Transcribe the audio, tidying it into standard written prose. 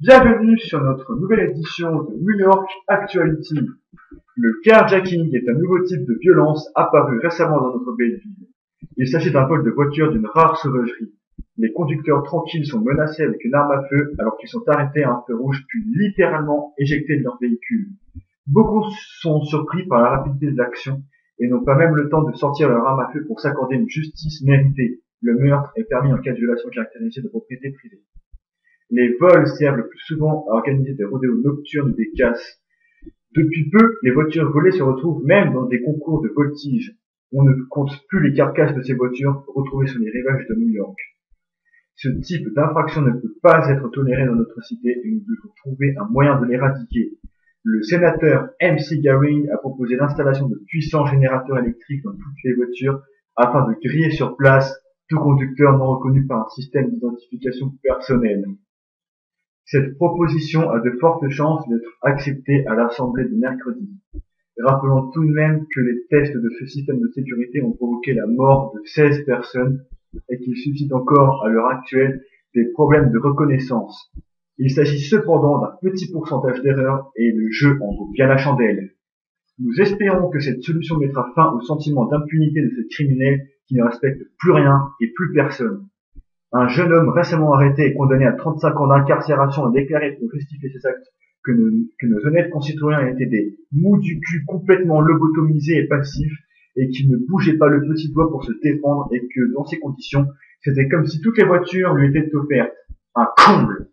Bienvenue sur notre nouvelle édition de New York Actuality. Le carjacking est un nouveau type de violence apparu récemment dans notre belle ville. Il s'agit d'un vol de voiture d'une rare sauvagerie. Les conducteurs tranquilles sont menacés avec une arme à feu alors qu'ils sont arrêtés à un feu rouge puis littéralement éjectés de leur véhicule. Beaucoup sont surpris par la rapidité de l'action et n'ont pas même le temps de sortir leur arme à feu pour s'accorder une justice méritée. Le meurtre est permis en cas de violation caractérisée de propriété privée. Les vols servent le plus souvent à organiser des rodéos nocturnes ou des casses. Depuis peu, les voitures volées se retrouvent même dans des concours de voltige. On ne compte plus les carcasses de ces voitures retrouvées sur les rivages de New York. Ce type d'infraction ne peut pas être toléré dans notre cité et nous devons trouver un moyen de l'éradiquer. Le sénateur MC Garing a proposé l'installation de puissants générateurs électriques dans toutes les voitures afin de griller sur place tout conducteur non reconnu par un système d'identification personnelle. Cette proposition a de fortes chances d'être acceptée à l'Assemblée de mercredi. Rappelons tout de même que les tests de ce système de sécurité ont provoqué la mort de 16 personnes et qu'il suscite encore, à l'heure actuelle, des problèmes de reconnaissance. Il s'agit cependant d'un petit pourcentage d'erreurs et le jeu en vaut bien la chandelle. Nous espérons que cette solution mettra fin au sentiment d'impunité de ces criminels qui ne respectent plus rien et plus personne. Un jeune homme récemment arrêté et condamné à 35 ans d'incarcération a déclaré pour justifier ses actes que nos honnêtes concitoyens étaient des mous du cul complètement lobotomisés et passifs et qu'ils ne bougeaient pas le petit doigt pour se défendre et que, dans ces conditions, c'était comme si toutes les voitures lui étaient offertes. Un comble!